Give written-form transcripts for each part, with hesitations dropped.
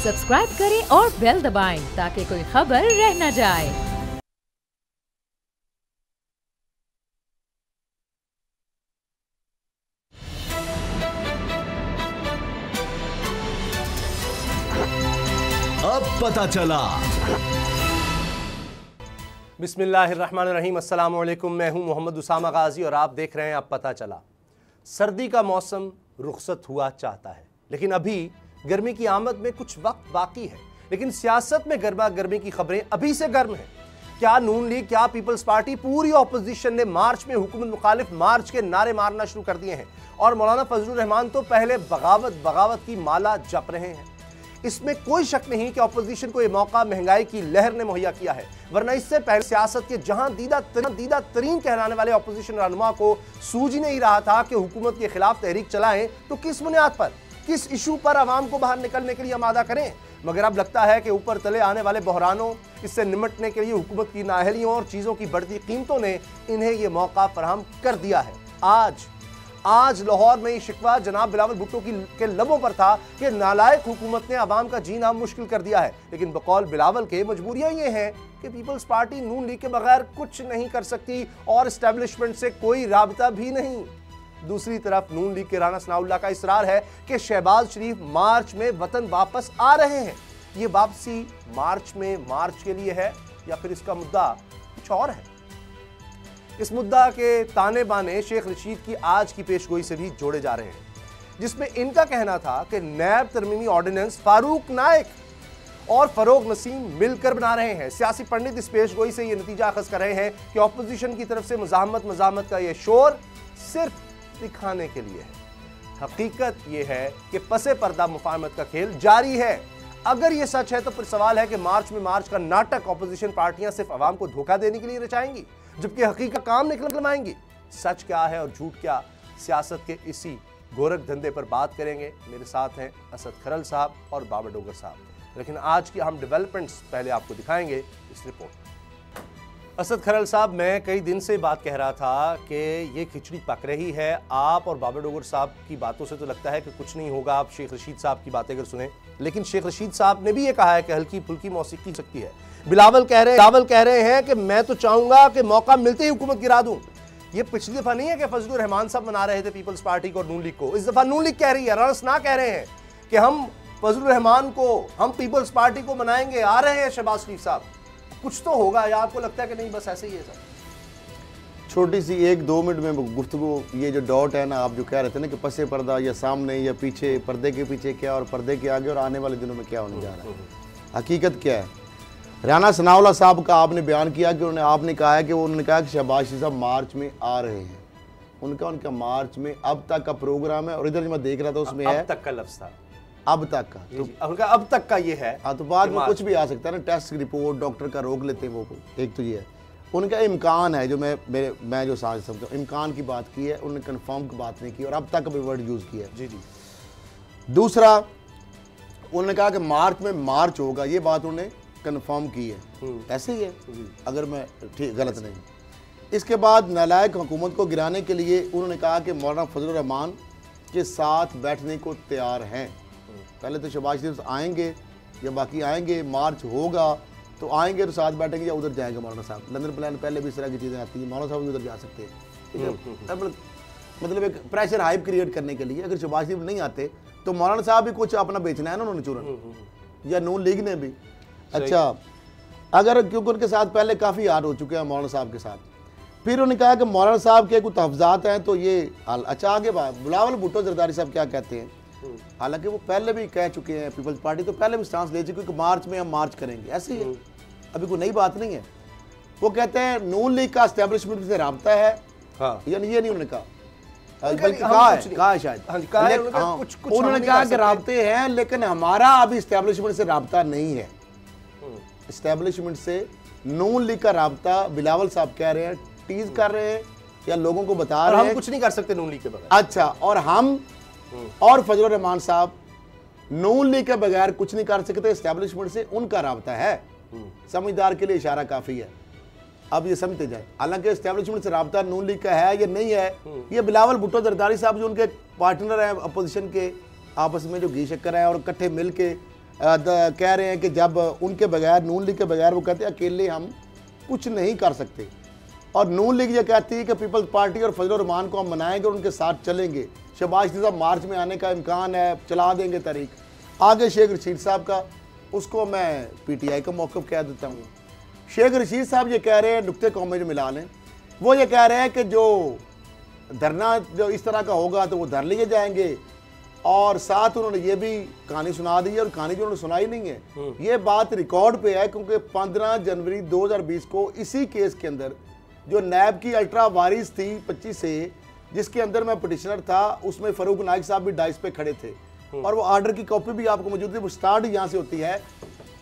Subscribe करें और bell दबाएं ताकि कोई खबर रह न जाए। अब पता चला। बिस्मिल्लाहिर्रहमानिर्रहीम, अस्सलाम वालेकुम। मैं हूं मोहम्मद उसामा गाजी और आप देख रहे हैं अब पता चला। सर्दी का मौसम रुखसत हुआ चाहता है, लेकिन अभी गर्मी की आमद में कुछ वक्त बाकी है। लेकिन सियासत में गर्मा गर्मी की खबरें अभी से गर्म हैं। क्या नून लीग, क्या पीपल्स पार्टी, पूरी ऑपोजिशन ने मार्च में हुकूमत मुखालिफ मार्च के नारे मारना शुरू कर दिए हैं और मौलाना फजलुर रहमान तो पहले बगावत बगावत की माला जप रहे हैं। इसमें कोई शक नहीं कि ऑपोजिशन को यह मौका महंगाई की लहर ने मुहैया किया है, वरना इससे पहले सियासत के जहां दीदा तरीन कहलाने वाले ऑपोजिशन रहनुमा को सूझ ही नहीं रहा था कि हुकूमत के खिलाफ तहरीक चलाएं तो किस बुनियाद पर, किस इशू पर आवाम को बाहर निकलने के लिए आमादा करें। मगर अब लगता है कि ऊपर तले आने वाले बहरानों, इससे निमटने के लिए हुकूमत की नाअहलियों और चीजों की बढ़ती कीमतों ने इन्हें यह मौका फराहम कर दिया है। आज लाहौर में ये शिकवा जनाब बिलावल भुट्टो के लबों पर था कि नालायक हुकूमत ने आवाम का जीना मुश्किल कर दिया है। लेकिन बकौल बिलावल के मजबूरियां ये हैं कि पीपल्स पार्टी नून लीग के बगैर कुछ नहीं कर सकती और एस्टेब्लिशमेंट से कोई राबता भी नहीं। दूसरी तरफ नून लीग के राना सनाउल्लाह का इसरार है कि शहबाज शरीफ मार्च में वतन वापस आ रहे हैं। ये वापसी मार्च के लिए है या फिर इसका मुद्दा कुछ और है। इस मुद्दा के ताने बाने शेख रशीद की आज की पेशगोई से भी जोड़े जा रहे हैं, जिसमें इनका कहना था कि नैब तरमीमी ऑर्डिनेंस फारूक नाइक और फरोग नसीम मिलकर बना रहे हैं। सियासी पंडित इस पेशगोई से यह नतीजा अखज़ कर रहे हैं कि ऑपोजिशन की तरफ से मजामत का यह शोर सिर्फ दिखाने के लिए है। हकीकत यह है कि पसे पर्दा मुफाहमत का खेल जारी है। अगर यह सच है तो फिर सवाल है कि मार्च का नाटक ऑपोजिशन पार्टियां सिर्फ अवाम को धोखा देने के लिए रचाएंगी, जबकि हकीकत काम निकलवाएंगी। सच क्या है और झूठ क्या, सियासत के इसी गोरख धंधे पर बात करेंगे। मेरे साथ हैं असद खरल साहब और बाबर डोगर साहब। लेकिन आज की हम डेवलपमेंट्स पहले आपको दिखाएंगे इस रिपोर्ट। असद खरल साहब, मैं कई दिन से बात कह रहा था कि ये खिचड़ी पक रही है। आप और बाबर डोगर साहब की बातों से तो लगता है कि कुछ नहीं होगा। आप शेख रशीद साहब की बातें अगर सुने, लेकिन शेख रशीद साहब ने भी ये कहा है कि हल्की फुल्की मौसीकी सकती है। बिलावल कह रहे हैं कि मैं तो चाहूंगा कि मौका मिलते ही हुकूमत गिरा दूं। ये पिछली दफा नहीं है कि फजलुर रहमान साहब मना रहे थे पीपल्स पार्टी को और नून लीग को। इस दफा नून लीग कह रही है, राना सना कह रहे हैं कि हम फजलुर रहमान को, हम पीपल्स पार्टी को मनाएंगे। आ रहे हैं शहबाज शरीफ साहब। कुछ तो होगा या आपको लगता है कि नहीं बस ऐसे ही है सब? छोटी सी 1-2 मिनट में गुफ्तगू, ये जो डॉट है ना, आप जो कह रहे थे ना कि पसे पर्दा या सामने या पीछे, पर्दे के पीछे क्या और पर्दे के आगे और आने वाले दिनों में क्या होने जा रहा है, हकीकत क्या है। राना सनाउल्लाह साहब का आपने बयान किया कि आपने कहा है कि उन्होंने कहा कि शहबाज शरीफ साहब मार्च में आ रहे हैं। उनका मार्च में अब तक का प्रोग्राम है और इधर जो मैं देख रहा था उसमें है अब तक का लफ्ज़ था, अब तक का, तो उनका अब तक का ये है। हाँ, तो बाद में कुछ भी आ सकता है ना, टेस्ट रिपोर्ट डॉक्टर का रोक लेते हैं वो। एक तो ये है उनका इम्कान है, जो मैं जो समझता हूँ इम्कान की बात की है, उन्होंने कंफर्म की बात नहीं की और अब तक भी वर्ड यूज़ किया है। जी। दूसरा, उन्होंने कहा कि मार्च में मार्च होगा, ये बात उन्होंने कंफर्म की है। ऐसे ही है अगर मैं ठीक गलत नहीं। इसके बाद नालायक हुकूमत को गिराने के लिए उन्होंने कहा कि मौलाना फजलुर रहमान के साथ बैठने को तैयार हैं। पहले तो शहबाज शरीफ आएंगे या बाकी आएंगे, मार्च होगा तो आएंगे तो साथ बैठेंगे या उधर जाएंगे मौलाना साहब। लंदन प्लान पहले भी इस तरह की चीज़ें आती हैं, मौलाना साहब भी उधर जा सकते हैं। मतलब एक प्रेशर हाइप क्रिएट करने के लिए अगर शहबाज शरीफ नहीं आते तो मौलाना साहब भी कुछ अपना बेचना है ना उन्होंने चूरन, या नून लीग ने भी। अच्छा, अगर क्योंकि उनके साथ पहले काफ़ी याद हो चुके हैं मौलाना साहब के साथ, फिर उन्होंने कहा कि मौलाना साहब के कुछ तहफ़्ज़ात हैं तो ये अच्छा आगे बिलावल भुट्टो जरदारी साहब क्या कहते हैं। हालांकि वो पहले भी कह चुके हैं, पीपल्स पार्टी तो पहले भी स्टांस ले चुकी है कि मार्च में हम मार्च करेंगे, ऐसे ही है, अभी कोई नई बात नहीं है। वो कहते हैं नून लीग का एस्टेब्लिशमेंट से राब्ता है। हाँ, यानी ये नहीं उन्होंने कहा, बल्कि कहा है शायद, उन्होंने कहा कि राब्ते हैं लेकिन हमारा अभी एस्टेब्लिशमेंट से राब्ता नहीं है। एस्टेब्लिशमेंट से नून लीग का राब्ता बिलावल साहब कह रहे हैं, टीज कर रहे हैं या लोगों को बता रहे हैं, हम कुछ नहीं कर सकते नून लीग के बगैर। अच्छा, और हम और फजलुर रहमान साहब नून लीग के बगैर कुछ नहीं कर सकते, एस्टेब्लिशमेंट से उनका राब्ता है। समझदार के लिए इशारा काफी है, अब ये समझते जाए। हालांकि एस्टेब्लिशमेंट से राब्ता नून लीग का है या नहीं है, ये बिलावल भुट्टो जरदारी साहब जो उनके पार्टनर हैं अपोजिशन के, आपस में जो घी शक्कर है और इकट्ठे मिल के कह रहे हैं कि जब उनके बगैर, नून लीग के बगैर, वो कहते हैं अकेले हम कुछ नहीं कर सकते, और नून लीग ये कहती है कि पीपल्स पार्टी और फजल रहमान को हम मनाएंगे और उनके साथ चलेंगे। शहबाज शरीफ साहब मार्च में आने का इम्कान है, चला देंगे तारीख। आगे शेख रशीद साहब का, उसको मैं PTI का मौक़िफ़ कह देता हूँ। शेख रशीद साहब ये कह रहे हैं, नुक्ते कॉमेंट मिला लें, वो ये कह रहे हैं कि जो धरना जो इस तरह का होगा तो वो धर लिए जाएंगे, और साथ उन्होंने ये भी कहानी सुना दी है, और कहानी जो उन्होंने सुनाई नहीं है, ये बात रिकॉर्ड पे है, क्योंकि 15 जनवरी 2020 को इसी केस के अंदर जो नैब की अल्ट्रा वारिस थी 25 से, जिसके अंदर मैं पिटिशनर था, उसमें फ़ारूक नाइक साहब भी डाइस पे खड़े थे, और वो आर्डर की कॉपी भी आपको मौजूद है। वो स्टार्ट यहाँ से होती है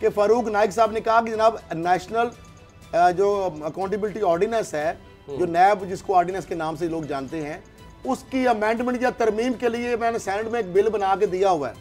कि फ़ारूक नाइक साहब ने कहा कि जनाब नेशनल जो अकाउंटेबिलिटी ऑर्डिनेंस है, जो नैब जिसको ऑर्डिनेंस के नाम से लोग जानते हैं, उसकी अमेंडमेंट या तरमीम के लिए मैंने सेनेट में एक बिल बना के दिया हुआ है।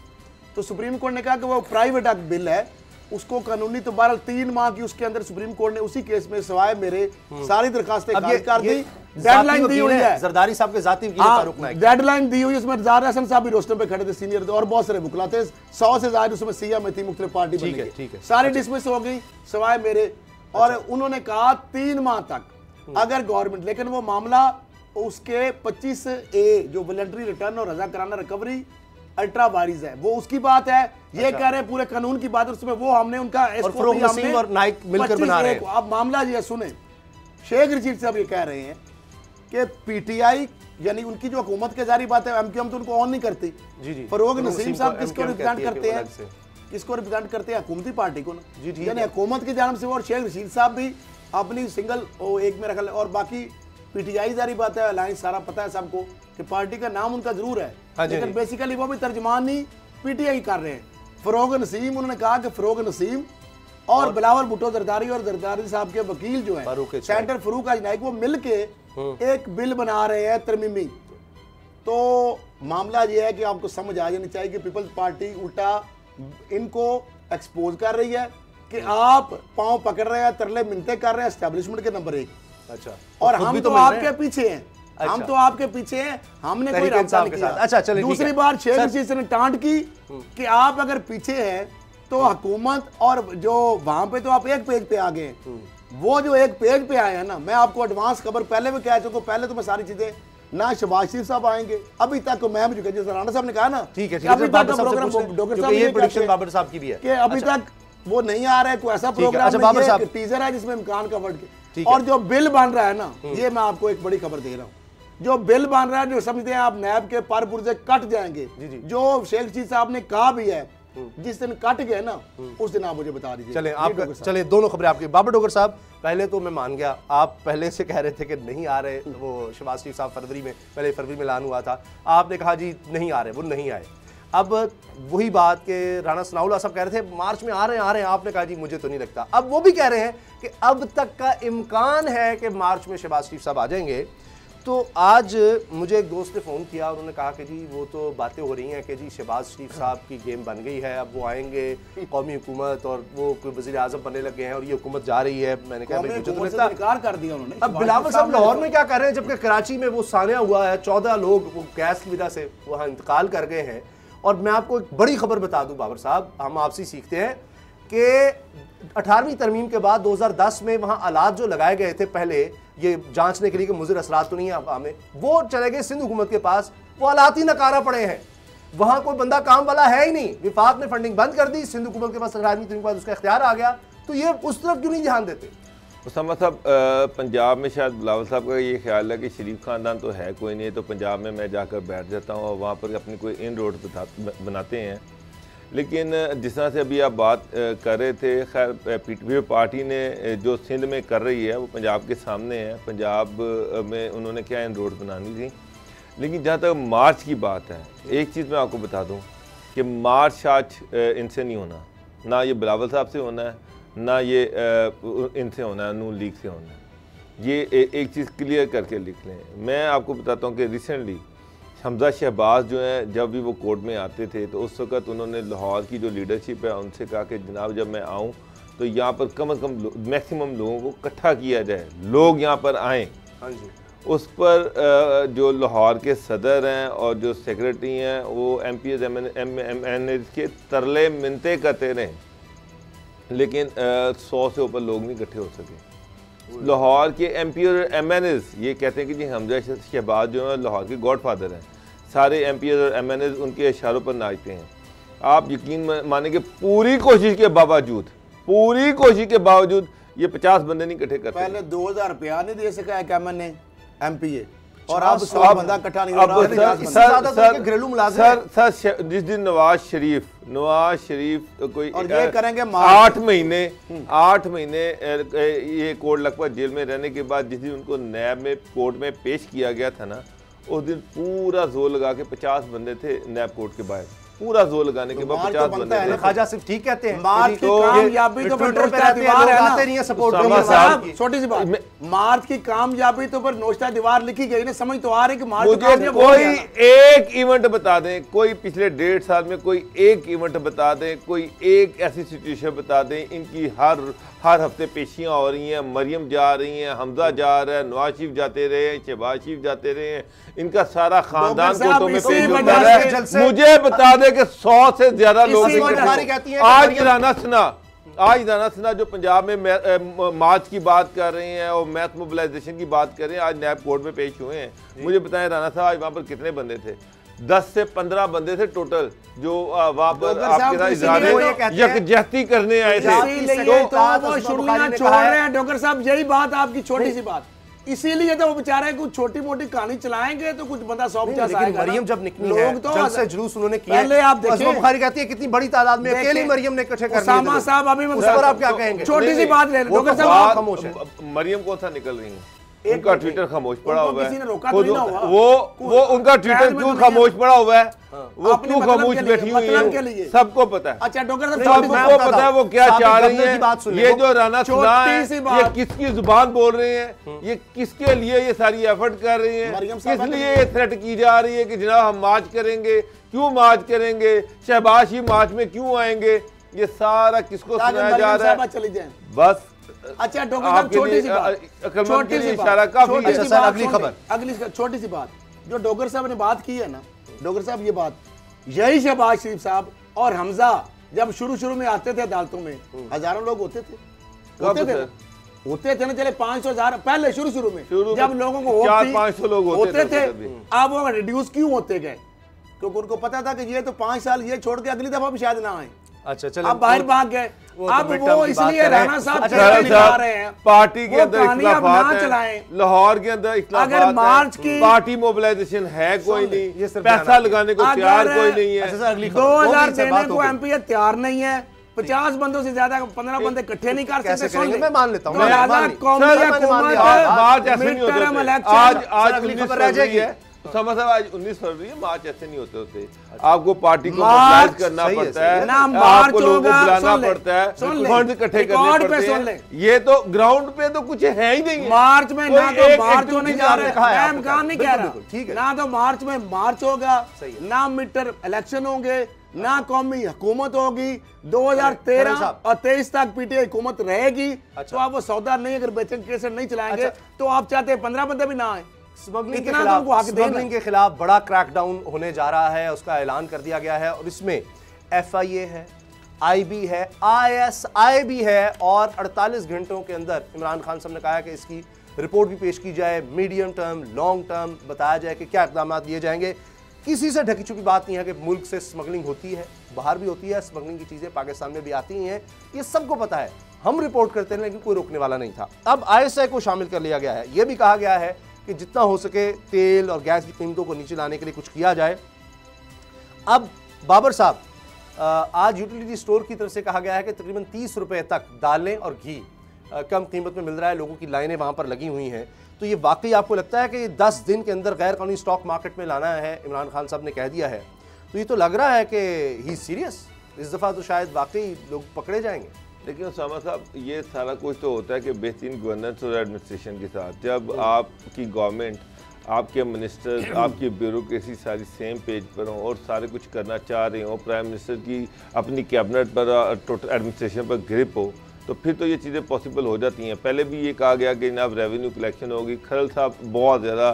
तो सुप्रीम कोर्ट ने कहा कि वो प्राइवेट एक्ट बिल है, उसको कानूनी तो 3 माह की उसके अंदर सुप्रीम कोर्ट ने उसी केस में सिवाय मेरे सारी दरखास्तें खारिज कर दी। डेडलाइन दी हुई है, जरदारी साहब के जाती फारूक नाइक, डेडलाइन दी हुई है। उसमें रज़ा हसन साहब भी रोस्टर पे खड़े थे, सीनियर थे, और बहुत सारे वकला थे, 100 से ज्यादा उसमें सिया में थी, मुख्तलिफ पार्टी बन गई, सारी डिसमिस हो गई सिवाय मेरे। और उन्होंने कहा 3 माह तक अगर गवर्नमेंट, लेकिन वो मामला उसके 25A जो वॉलंटरी रिटर्न और रज़ाकाराना रिकवरी अल्ट्रा वारिस है, वो उसकी बात है। ये कह रहे हैं पूरे कानून की बात है, उसमें वो हमने उनका और नाइक मिलकर बना रहे हैं। अब मामला ये सुने, शेख रशीद साहब ये कह रहे हैं कि PTI यानी उनकी जो हुकूमत के जारी बात है, MQM तो उनको ऑन नहीं करती। फरोग नसीम साहब किसको रिप्रेजेंट करते हैं? किसको रिप्रेजेंट करते हैं? हुकूमती पार्टी को ना, यानी हुकूमत की जानिब से। और शेख रशीद साहब भी अपनी सिंगल एक में रखा, और बाकी PTI जारी बात है, अलायंस सारा पता है सबको कि पार्टी का नाम उनका जरूर है, लेकिन बेसिकली वो भी तर्जमान ही PTI कर रहे हैं। फरोग नसीम, उन्होंने कहा कि फरोग नसीम और बिलावल भुट्टो जरदारी और जरदारी साहब के वकील जो है सेंटर फरूक नाइक, वो मिलके एक बिल बना रहे हैं तरमीमी। तो मामला ये है कि आपको समझ आ जानी चाहिए कि पीपल्स पार्टी उल्टा इनको एक्सपोज कर रही है कि आप पांव पकड़ रहे हैं, तरले मिन्नतें कर रहे हैं एस्टेब्लिशमेंट के नंबर 1। अच्छा, और हम तो आपके पीछे हैं। हम तो आपके पीछे हैं, हमने कोई रास्ता नहीं किया। अच्छा, चलिए। दूसरी बार शेख रशीद ने टांट की कि आप अगर पीछे हैं तो हुकूमत, और जो वहां पे तो आप एक पेज पे आ गए, वो जो एक पेज पे आए हैं ना, मैं आपको एडवांस खबर पहले भी कह चुका हूं, पहले तो मैं सारी चीजें ना शहबाज शरीफ साहब आएंगे अभी तक, मैं जैसे राणा साहब ने कहा ना, ठीक है, अभी तक प्रोग्राम डॉक्टर साहब ये प्रेडिक्शन बाबर साहब की भी है कि अभी तक वो नहीं आ रहा है कोई ऐसा प्रोग्राम, ये टीजर है जिसमें इमकान का वर्ड के। और जो बिल बन रहा है ना, ये मैं आपको एक बड़ी खबर दे रहा हूँ, जो बिल बन रहा है, जो समझते हैं आप नैब के पर पुर्जे कट जाएंगे, जो शेख रशीद साहब ने कहा भी है, जिस दिन कट गए ना उस दिन आप मुझे बता दीजिए। चले दोनों खबरें आपकी। बाबर डोगर साहब, पहले तो मैं मान गया, आप पहले से कह रहे थे कि नहीं आ रहे, वो शहबाज शरीफ साहब फरवरी में ऐलान हुआ था, आपने कहा जी नहीं आ रहे, वो नहीं आए। अब वही बात के राणा सनाउल्लाह साहब कह रहे थे मार्च में आ रहे हैं, आपने कहा जी मुझे तो नहीं लगता। अब वो भी कह रहे हैं कि अब तक का इम्कान है कि मार्च में शहबाज शरीफ साहब आ जाएंगे। तो आज मुझे एक दोस्त ने फ़ोन किया, उन्होंने कहा कि जी वो तो बातें हो रही हैं कि जी शहबाज शरीफ साहब की गेम बन गई है, अब वो आएंगे, कौमी हुकूमत, और वो कोई वज़ीर आज़म बनने लगे हैं और ये हुकूमत जा रही है। मैंने कहा मुझे तो लगता इनकार कर दिया उन्होंने। अब बिलावल साहब लाहौर में क्या कर रहे हैं, जबकि कराची में वो सानिया हुआ है, 14 लोग वो गैस की वजह से वहाँ इंतकाल कर गए हैं। और मैं आपको एक बड़ी खबर बता दूं बाबर साहब, हम आपसे सीखते हैं कि 18वीं तरमीम के बाद 2010 में वहाँ आलात जो लगाए गए थे पहले ये जांचने के लिए कि मुज़िर असरात तो नहीं है अवाम में, वो चले गए सिंध हुकूमत के पास, वो आलात ही नकारा पड़े हैं, वहाँ कोई बंदा काम वाला है ही नहीं। विफाक ने फंडिंग बंद कर दी, सिंध हुकूमत के पास 18वीं तरमीम के बाद उसका इख्तियार आ गया, तो ये उस तरफ क्यों नहीं ध्यान देते? उसामा साहब, पंजाब में शायद बिलावल साहब का ये ख्याल है कि शरीफ ख़ानदान तो है कोई नहीं, तो पंजाब में मैं जाकर बैठ जाता हूँ और वहाँ पर अपनी कोई इन रोड बनाते हैं। लेकिन जिस तरह से अभी आप बात कर रहे थे, खैर PTI पार्टी ने जो सिंध में कर रही है वो पंजाब के सामने है। पंजाब में उन्होंने क्या इन रोड बनानी थी, लेकिन जहाँ तक मार्च की बात है, एक चीज़ मैं आपको बता दूँ कि मार्च आज इनसे नहीं होना, ना ये बिलावल साहब से होना है, ना ये इनसे होना है, नून लीग से होना है। ये एक चीज़ क्लियर करके लिख लें। मैं आपको बताता हूँ कि रिसेंटली हमजा शहबाज जो हैं, जब भी वो कोर्ट में आते थे तो उस वक़्त उन्होंने लाहौर की जो लीडरशिप है उनसे कहा कि जनाब जब मैं आऊँ तो यहाँ पर कम से कम मैक्सिमम लोगों को इकट्ठा किया जाए, लोग यहाँ पर आएँ। हाँ जी। उस पर जो लाहौर के सदर हैं और जो सेक्रेटरी हैं वो MPs MNAs के तरले मिनते करते रहे, लेकिन 100 से ऊपर लोग नहीं इकट्ठे हो सके। लाहौर के MP और MNAs ये कहते हैं कि जी हमजा शहबाज जो है लाहौर के गॉडफादर हैं, सारे MPs और MNAs उनके इशारों पर नाचते हैं। आप यकीन माने कि पूरी कोशिश के बावजूद ये 50 बंदे नहीं इकट्ठे करते। पहले 2000 रुपया नहीं दे सका एक MNA MPA और अब 100 बंदा इकट्ठा नहीं हो रहा। घरेलू मुलाजिम सर जिस दिन नवाज शरीफ कोई और ये करेंगे 8 महीने ये कोर्ट लगभग जेल में रहने के बाद जिस दिन उनको नैब में कोर्ट में पेश किया गया था ना, उस दिन पूरा जोर लगा के 50 बंदे थे नैब कोर्ट के बाहर, पूरा जोर लगाने के बाद 50 बंदे थे। ख्वाजा सिर्फ ठीक कहते हैं मार्च की कामयाबी तो पर नोश्ता दीवार है ना, सपोर्ट। छोटी सी बात, मार्च की कामयाबी तो पर नोश्ता दीवार लिखी गई ना, समझ तो आ रही कि मार्च मुझे कोई एक इवेंट बता दें, कोई पिछले 1.5 साल में कोई एक इवेंट बता दें, कोई एक ऐसी सिचुएशन बता दें इनकी हर हफ्ते पेशियां हो रही हैं, मरियम जा रही हैं, हमजा जा रहा है, नवाज शरीफ जाते रहे हैं, शहबाज शरीफ जाते रहे हैं, इनका सारा खानदान कोर्टों में पेश होता है। मुझे बता दें कि 100 से ज्यादा लोग आज राना सिन्हा जो पंजाब में मार्च की बात कर रहे हैं और मैथ मोबिलाइजेशन की बात कर रहे हैं, आज नैब कोर्ट में पेश हुए हैं। मुझे बताएं राना साहब आज वहाँ पर कितने बंदे थे? 10 से 15 बंदे थे टोटल जो वहाँ पर आपके साथ इजहार यकजहती करने आए थे। छोड़ रहे हैं डॉक्टर साहब, यही बात आपकी छोटी सी बात, इसीलिए तो वो बेचारे कुछ छोटी मोटी कहानी चलाएंगे तो कुछ बंदा 150 आएगा। मरियम जब निकली लोग तो जलसे जुलूस उन्होंने किया, पहले आप देखिए बुखारी कहती है कितनी बड़ी तादाद में अकेली मरियम ने इकट्ठे कर दिए। उसामा साहब अभी मैं उस पर आप क्या कहेंगे? छोटी सी बात ले डॉक्टर साहब, खामोश है। मरियम कौन सा निकल रही है? उनका ट्विटर खामोश पड़ा हुआ है। वो उनका ट्विटर क्यों खामोश पड़ा हुआ है? वो क्यों खामोश बैठी हुई है? सबको पता है। अच्छा डॉक्टर साहब, सबको पता है वो क्या चाह रही है। ये जो राना सुना है ये किसकी जुबान बोल रहे हैं, ये किसके लिए ये सारी एफर्ट कर रही है, किस लिए ये थ्रेट की जा रही है कि जनाब हम मार्च करेंगे, क्यों मार्च करेंगे, शहबाज ही मार्च में क्यों आएंगे, ये सारा किसको सुनाया जा रहा है? बस अच्छा डॉक्टर साहब, छोटी सी बात, अगली छोटी सी बात जो डॉक्टर साहब ने बात की है ना, डॉक्टर साहब ये बात यही शहबाज शरीफ साहब और हमजा जब शुरू में आते थे अदालतों में, हजारों लोग होते थे ना, चले 500,000 पहले शुरू में जब लोगों को 400-500 लोग होते थे। अब वो रिड्यूस क्यों होते गए? क्योंकि उनको पता था कि ये तो 5 साल ये छोड़ के अगली दफा भी शायद ना आए। अच्छा चलो, अब बाहर भाग गए। अब वो इसलिए राणा साहब निभा रहे हैं, पार्टी के अंदर इख्तिलाफात हैं, लाहौर के अंदर इख्तिलाफात अगर मार्च की पार्टी मोबिलाइजेशन है कोई नहीं, पैसा लगाने को तैयार कोई नहीं है। 2000 देने को MP तैयार नहीं है, 50 बंदों से ज्यादा 15 बंदे इकट्ठे नहीं कर सकते। मैं मान लेता हूँ, आज 19 फरवरी है, मार्च ऐसे नहीं होते आपको पार्टी को मोबिलाइज करना पड़ता है, आपको लोगों को बुलाना पड़ता है, फंड इकट्ठे करने पड़ते हैं। ये तो ग्राउंड पे तो कुछ है ही नहीं। मार्च में ना तो मार्च होने जा रहा है, इम्कान नहीं कह रहा, ठीक है ना, तो मार्च में मार्च होगा ना, मिड टर्म इलेक्शन होंगे ना, कौमी हुकूमत होगी 2013 और 23 तक PTI हुकूमत रहेगी। तो आप वो सौदा नहीं अगर बेचन केस नहीं चलाएंगे तो आप चाहते हैं 15 बंदे भी ना आए। स्मगलिंग के खिलाफ बड़ा क्रैकडाउन होने जा रहा है, उसका ऐलान कर दिया गया है और इसमें FIA है, IB है, ISI भी है और 48 घंटों के अंदर इमरान खान साहब ने कहा है कि इसकी रिपोर्ट भी पेश की जाए, मीडियम टर्म लॉन्ग टर्म बताया जाए कि क्या इक़दाम लिए जाएंगे। किसी से ढकी छुपी बात नहीं है कि मुल्क से स्मगलिंग होती है, बाहर भी होती है, स्मगलिंग की चीज़ें पाकिस्तान में भी आती ही हैं, ये सबको पता है, हम रिपोर्ट करते हैं लेकिन कोई रोकने वाला नहीं था। अब ISI को शामिल कर लिया गया है, यह भी कहा गया है कि जितना हो सके तेल और गैस की कीमतों को नीचे लाने के लिए कुछ किया जाए। अब बाबर साहब, आज यूटिलिटी स्टोर की तरफ से कहा गया है कि तकरीबन 30 रुपए तक दालें और घी कम कीमत में मिल रहा है, लोगों की लाइनें वहाँ पर लगी हुई हैं। तो ये वाकई आपको लगता है कि 10 दिन के अंदर गैर कानूनी स्टॉक मार्केट में लाना है, इमरान खान साहब ने कह दिया है, तो ये तो लग रहा है कि ही सीरियस, इस दफ़ा तो शायद वाकई लोग पकड़े जाएंगे। लेकिन उसामा साहब, ये सारा कुछ तो होता है कि बेहतरीन गवर्नेंस और एडमिनिस्ट्रेशन के साथ जब आपकी गवर्नमेंट, आपके मिनिस्टर्स, आपकी ब्यूरोक्रेसी सारी सेम पेज पर हो और सारे कुछ करना चाह रहे हो, प्राइम मिनिस्टर की अपनी कैबिनेट पर टोटल एडमिनिस्ट्रेशन पर ग्रिप हो, तो फिर तो ये चीज़ें पॉसिबल हो जाती हैं। पहले भी ये कहा गया कि जनाब रेवेन्यू कलेक्शन होगी, खरल साहब बहुत ज़्यादा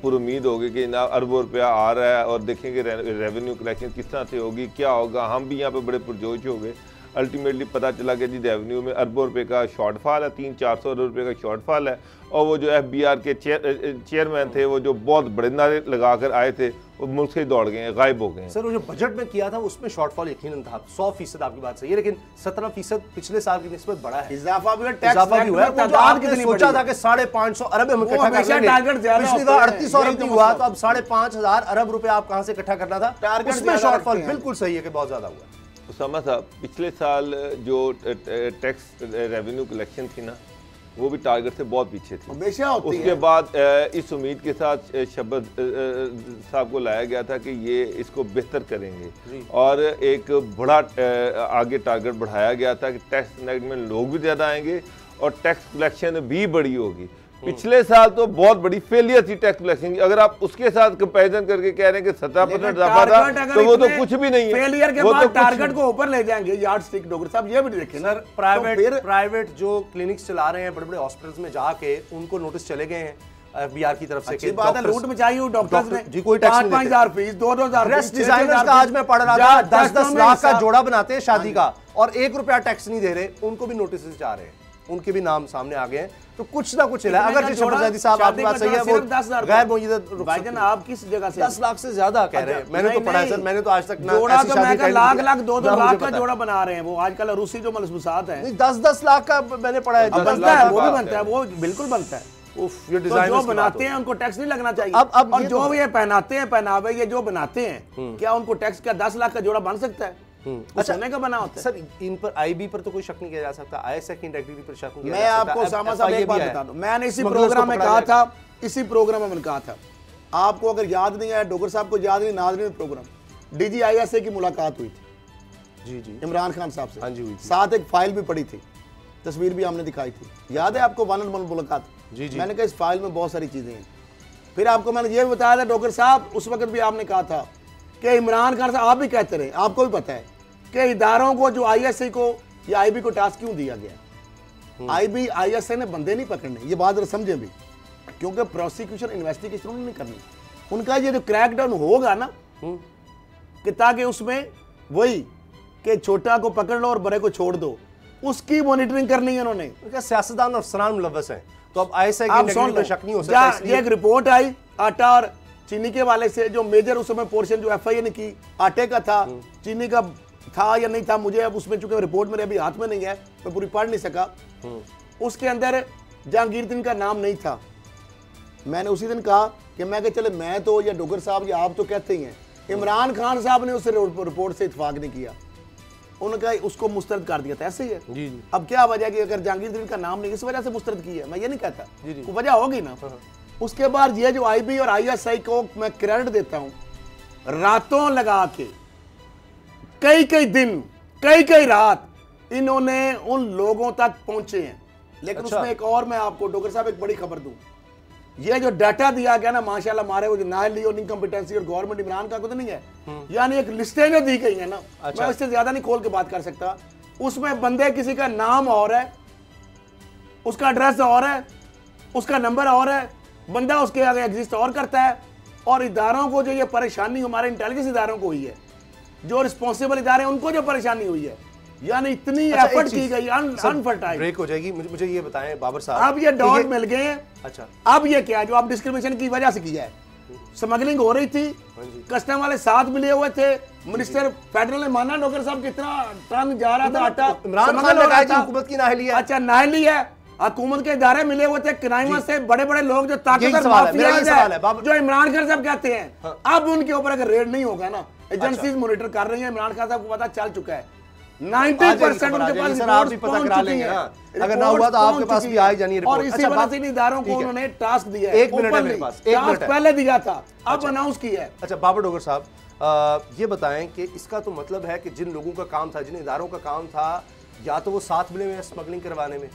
पुरुमीद हो गई कि जनाब अरबों रुपया आ रहा है और देखेंगे रेवेन्यू कलेक्शन किस तरह से होगी, क्या होगा। हम भी यहाँ पे बड़े पुरजोश हो गए। अल्टीमेटली पता चला कि जी रेवेन्यू में अरबों रुपए का शॉर्टफॉल है, 300-400 अरब रुपये का शॉर्टफॉल है। और वो जो FBR के चेयरमैन थे, वो जो बहुत बड़े नारे लगा कर आए थे, वो मुल्क से दौड़ गए हैं, गायब हो गए हैं। सर वो जो बजट में किया था उसमें शॉर्टफॉल यकीनन था, 100% आपकी बात सही है, लेकिन 17% पिछले साल की निस्बत बड़ा है। इजाफा भी हुआ, इजाफा भी हुआ है। तादाद कितनी सोचा था कि 550 अरब हम इकट्ठा कर लेंगे, पिछली बार 38 अरब नहीं हुआ, तो अब 5,500 अरब रुपए आप कहां से इकट्ठा करना था, उसमें शॉर्टफॉल बिल्कुल सही है कि बहुत ज्यादा हुआ है। उसामा साहब, पिछले साल जो टैक्स रेवेन्यू कलेक्शन थी ना, वो भी टारगेट से बहुत पीछे थी। हमेशा होती उसके है। बाद इस उम्मीद के साथ शहबाज साहब को लाया गया था कि ये इसको बेहतर करेंगे और एक बड़ा आगे टारगेट बढ़ाया गया था कि टैक्स कलेक्ट में लोग भी ज़्यादा आएंगे और टैक्स कलेक्शन भी बड़ी होगी। पिछले साल तो बहुत बड़ी फेलियर थी टैक्स कलेक्शन की। अगर आप उसके साथ कंपैरिजन करके कह रहे हैं कि 17% इजाफा था, तो वो तो कुछ भी नहीं है। फेलियर के बाद टारगेट को ऊपर ले जाएंगे, यार्ड स्टिक। डॉक्टर साहब ये भी देखें सर, प्राइवेट जो क्लिनिक्स चला रहे हैं बड़े बड़े हॉस्पिटल्स में जाके, उनको नोटिस चले गए हैं FBR की तरफ से कि बात है, लूट मचाई डॉक्टर्स ने जी, कोई टैक्स नहीं देते। 5,000 फीस, 2,000 ड्रेस डिजाइनर्स का आज मैं पढ़ रहा था, 10-10 लाख का जोड़ा बनाते हैं शादी का और 1 रुपया टैक्स नहीं दे रहे, उनको भी नोटिस जा रहे हैं, उनके भी नाम सामने आ गए हैं। तो कुछ ना कुछ है। अगर शहबाज साहब आपकी बात सही है, वो गैर मुंजिद भाईजान आप किस जगह से 10 लाख से ज्यादा कह रहे हैं। मैंने तो पढ़ा है सर, मैंने तो आज तक ना जोड़ा ऐसी तो शादी मैं लाख 2-2 लाख का जोड़ा बना रहे हैं। वो आजकल रूसी जो मलसूसात है, 10-10 लाख का मैंने पढ़ा है। बनता है, वो भी बनता है, वो बिल्कुल बनता है। ये तो जो बनाते हैं उनको टैक्स नहीं लगना चाहिए। अब और जो ये पहनाते हैं पहनावे, ये जो बनाते हैं, क्या उनको टैक्स का 10 लाख का जोड़ा बन सकता है? अच्छा, सोने का बना होता है। सर इन पर IB पर तो कोई शक नहीं किया जा सकता, ISA की इंटेग्रिटी पर शक नहीं किया मैं जा सकता। आपको उसामा साहब एक बात बता दूं, मैंने इसी प्रोग्राम में कहा था, इसी प्रोग्राम में मैंने कहा था, आपको अगर याद नहीं है, डॉक्टर साहब को याद नहीं, नाज़रीन प्रोग्राम DG ISA की मुलाकात हुई थी जी इमरान खान साहब से। हाँ जी, हुई थी। साथ एक फाइल भी पड़ी थी, तस्वीर भी हमने दिखाई थी, याद है आपको? 1-on-1 मुलाकात। जी। मैंने कहा इस फाइल में बहुत सारी चीजें हैं। फिर आपको मैंने ये भी बताया था डॉक्टर साहब, उस वक्त भी आपने कहा था कि इमरान खान साहब, आप भी कहते रहे, आपको भी पता है कि इदारों को जो ISA को या IB को टास्क क्यों दिया गया। IB ISA ने बंदे नहीं पकड़ने, ये बात समझे भी, क्योंकि प्रोसिक्यूशन इन्वेस्टिगेशन नहीं करनी। उनका ये जो क्रैकडाउन होगा ना, कि ताकि उसमें वही कि छोटा को पकड़ लो और बड़े को छोड़ दो, उसकी मॉनिटरिंग करनी है उन्होंने। सियासतदान और अफसरान मुलव्वस हैं, तो अब ISA की इंटेग्रिटी पर शक नहीं हो सकता। ये एक रिपोर्ट आई आटा और चीनी के वाले से, जो मेजर उस समय पोर्शन जो FIA ने की आटे का था, चीनी का था या नहीं था, मुझे अब उसमें चूंकि रिपोर्ट मेरे अभी हाथ में नहीं है, मैं पूरी पढ़ नहीं सका। उसके अंदर जहांगीर का नाम नहीं था। मैंने उसी दिन कहा कि मैं कि चले, मैं तो या डॉक्टर साहब या आप तो कहते ही हैं, इमरान खान साहब ने उस रिपोर्ट से इत्तेफाक नहीं किया, उनका उसको मुस्तरद कर दिया था। ऐसे ही है जी। अब क्या वजह कि अगर जहांगीर का नाम नहीं, इस वजह से मुस्तरद की है, मैं ये नहीं कहता, कोई वजह होगी ना। उसके बाद ये जो IB और ISI को मैं क्रेडिट देता हूं, रातों लगा के कई दिन कई रात इन्होंने उन लोगों तक पहुंचे हैं। लेकिन अच्छा। उसमें एक और मैं आपको डॉक्टर साहब एक बड़ी खबर दूं, ये जो डाटा दिया गया ना, माशाल्लाह हमारे वो जो नाइल और इनकम्पिटेंसी और गवर्नमेंट इमरान का कुछ नहीं है, यानी एक लिस्टें जो दी गई है ना, अच्छा। मैं इससे ज्यादा नहीं खोल के बात कर सकता। उसमें बंदे किसी का नाम और है, उसका एड्रेस और है, उसका नंबर और है, बंदा उसके आगे एग्जिस्ट और करता है। और इदारों को जो ये परेशानी हमारे इंटेलिजेंस इदारों को हुई है, जो रिस्पॉन्सिबल इदारे हैं उनको जो परेशानी हुई है, यानी इतनी एफर्ट की गई, अनफर्टाइल। ब्रेक हो जाएगी, मुझे ये बताएं बाबर साहब, अब ये डॉट मिल गए हैं। अच्छा, अब ये क्या जो आप डिस्क्रिमिनेशन की वजह से किया है, स्मगलिंग हो रही थी, कस्टम वाले साथ मिले हुए थे, मिनिस्टर फेडरल ने माना डॉक्टर साहब कितना टन जा रहा था आटा, इमरान खान ने कहा कि हुकूमत की नाअहली है। अच्छा, नाअहली है, हुकूमत के इदारे मिले हुए थे, क्राइम से बड़े बड़े लोग जो ताकतवर सवाल माफिया जो इमरान खान साहब कहते हैं, अब उनके ऊपर अगर रेड नहीं होगा ना, एजेंसीज मॉनिटर कर रही है, इमरान खान साहब को पता चल चुका है, 90% उनके पास आप भी पता करा लेंगे ना, अगर ना हुआ तो आपके पास भी आ जानी रिपोर्ट। और इसी वजह से इन इदारों को उन्होंने टास्क दिया है। एक मिनट है मेरे पास, एक मिनट पहले दिया था, अब अनाउंस किया है। अच्छा बाबर डोगर साहब, ये बताएं कि इसका तो मतलब है कि जिन लोगों का काम था, जिन इदारों का काम था, या तो वो साथ मिले हुए स्मगलिंग करवाने में,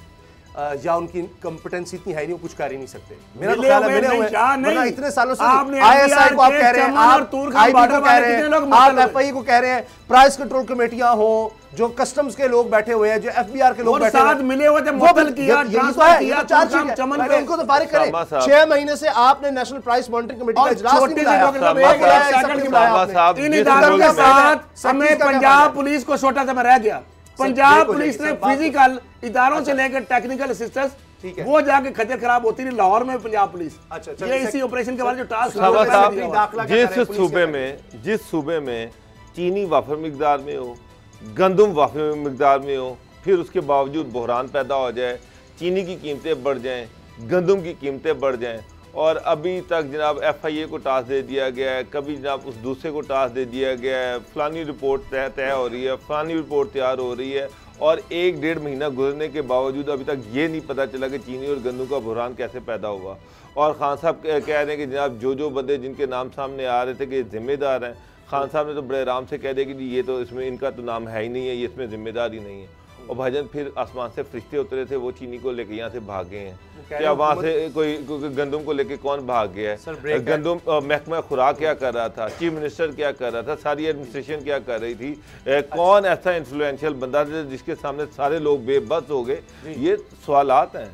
या उनकी कंपिटेंसी इतनी है नहीं, वो कुछ कर ही नहीं सकते। मेरा तो मिले ख्याल है हुए मिले नहीं, हुए क्या नहीं। वरना इतने सालों से आपने ISI को आप कह रहे हैं, चमन और आप तूर खान IB बॉर्डर को कह रहे वाले कितने लोग हैं, आप मुतल FI को कह रहे हैं, प्राइस कंट्रोल कमेटियां हो, जो कस्टम्स के लोग बैठे हुए हैं, जो FBR के लोग और बैठे साथ मिले हुए थे, मुतल किया, ट्रांसफर किया, चार चमन चीजें चमन पहले इनको तो फारिग करें। सामा साहब। 6 महीने से आपने नेशनल प्राइस मॉनिटरिंग कमेटी का और इजलास नहीं छोटे से बुलाया। डॉक्टर साहब आप एक बुलाया, एक सब सेकंड नहीं की बुलाया बात आपने। साहब, इन जिस इदारों लोग के में- साथ सब हमें चीज़ का क्या पंजाब मतलब है? पुलिस को छोटा सा मैं रह गया। पंजाब ब्रेक हो पुलिस जाएगी, ने सब बात फिजिकल इदारों से लेकर टेक्निकल असिस्टेंस ठीक है। वो जाके खजर खराब होती रही लाहौर में पंजाब पुलिस। अच्छा, ये चलिए, इसी ऑपरेशन के बाद जो टास्क सामा साहब, दाखिला क्या कर रहे हैं, पुलिस क्या कर रही है? जिस सूबे में चीनी वाफर मिकदार में हो, गंदम वाफर मिकदार में हो, फिर उसके बावजूद बहरान पैदा हो जाए, चीनी की कीमतें बढ़ जाएं, गंदम की कीमतें बढ़ जाएं, और अभी तक जनाब FIA को टास्क दे दिया गया है, कभी जनाब उस दूसरे को टास्क दे दिया गया है, फलानी रिपोर्ट तय हो रही है, फलानी रिपोर्ट तैयार हो रही है, और 1-1.5 महीना गुजरने के बावजूद अभी तक ये नहीं पता चला कि चीनी और गंदम का बहरान कैसे पैदा हुआ। और खान साहब कह रहे हैं कि जनाब जो बंदे जिनके नाम सामने आ रहे थे कि जिम्मेदार हैं, खान साहब ने तो बड़े आराम से कह दिया कि ये तो इसमें इनका तो नाम है ही नहीं है, ये इसमें जिम्मेदार ही नहीं है। और भाईजान फिर आसमान से फरिश्ते उतरे थे, वो चीनी को लेके यहाँ से भाग गए हैं। क्या वहाँ से कोई गंदम को लेके कौन भाग गया है? गंदम महकमा खुराक क्या कर रहा था, चीफ मिनिस्टर क्या कर रहा था, सारी एडमिनिस्ट्रेशन क्या कर रही थी, कौन ऐसा इन्फ्लुएंशियल बंदा था जिसके सामने सारे लोग बेबस हो गए? ये सवालात हैं,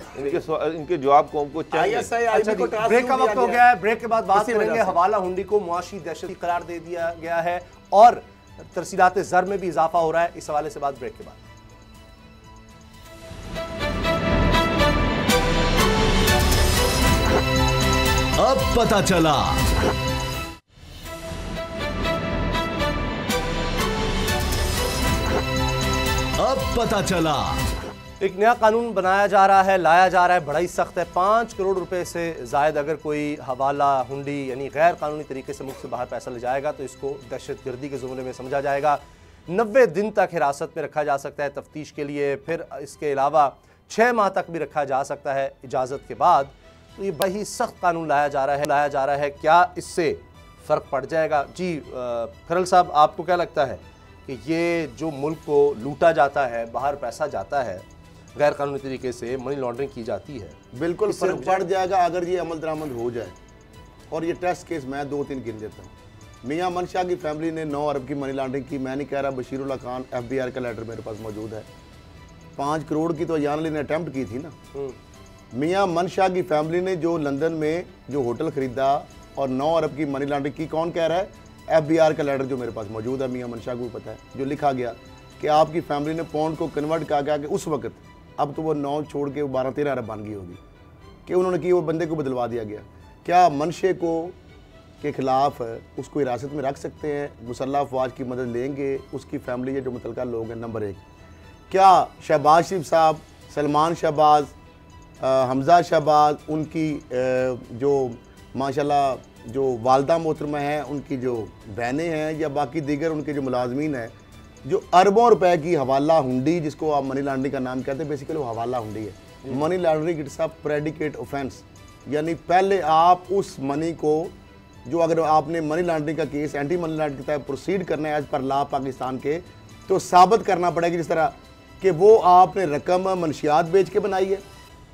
इनके जवाब कौम को चाहिए। अच्छा जी, ब्रेक का वक्त हो गया है। ब्रेक के बाद बात करेंगे। हवाला हुंडी को मुआशी दहशत करार दे दिया गया है और तरसीलात ज़र में भी इजाफा हो रहा है। इस हवाले से बात ब्रेक के बाद। अब पता चला। अब पता चला। एक नया कानून बनाया जा रहा है, लाया जा रहा है, बड़ा ही सख्त है। 5 करोड़ रुपए से जायद अगर कोई हवाला हुंडी यानी गैर कानूनी तरीके से मुल्क से बाहर पैसा ले जाएगा तो इसको दहशतगर्दी के जुमरे में समझा जाएगा। 90 दिन तक हिरासत में रखा जा सकता है तफ्तीश के लिए। फिर इसके अलावा 6 माह तक भी रखा जा सकता है इजाज़त के बाद। तो ये बड़ी सख्त कानून लाया जा रहा है। क्या इससे फ़र्क पड़ जाएगा? जी खरल साहब, आपको क्या लगता है कि ये जो मुल्क को लूटा जाता है, बाहर पैसा जाता है, गैर कानूनी तरीके से मनी लॉन्ड्रिंग की जाती है, बिल्कुल फर्क पड़ जाएगा अगर ये अमल दरामद हो जाए। और ये टेस्ट केस मैं 2-3 गिन देता हूँ। मियां मनशा की फैमिली ने 9 अरब की मनी लॉन्ड्रिंग की। मैं नहीं कह रहा, बशीरुल्लाह खान FBR का लेटर मेरे पास मौजूद है। 5 करोड़ की तो अयान अली ने अटैम्प्ट की थी ना। मियां मनशा की फैमिली ने जो लंदन में जो होटल खरीदा और 9 अरब की मनी लॉन्ड्रिंग की, कौन कह रहा है? FBR का लेटर जो मेरे पास मौजूद है, मियां मनशा को पता है, जो लिखा गया कि आपकी फैमिली ने पौंड को कन्वर्ट कर कि उस वक्त, अब तो वो 9 छोड़ के 12-13 अरब बन गई होगी, कि उन्होंने की वो बंदे को बदलवा दिया गया। क्या मनशे को के खिलाफ उसको हिरासत में रख सकते हैं? मुसल्लह अफवाज की मदद लेंगे, उसकी फैमिली या जो मुतलका लोग हैं। नंबर 1, क्या शहबाज शरीफ साहब, सलमान शहबाज, हमजा शहबाज, उनकी जो माशाल्लाह जो वालदा मोहतरमा हैं, उनकी जो बहनें हैं या बाकी दीगर उनके जो मुलाजमीन हैं, जो अरबों रुपए की हवाला हुंडी, जिसको आप मनी लॉन्ड्रिंग का नाम कहते हैं, बेसिकली वो हवाला हुंडी है। Money laundering it's a predicate offence, यानी पहले आप उस मनी को, जो अगर आपने मनी लॉन्ड्रिंग का केस एंटी मनी लॉन्ड्रिंग के तहत प्रोसीड करना है एज पर लॉ पाकिस्तान के, तो साबित करना पड़ेगा जिस तरह कि वो आपने रकम मनशियात बेच के बनाई है,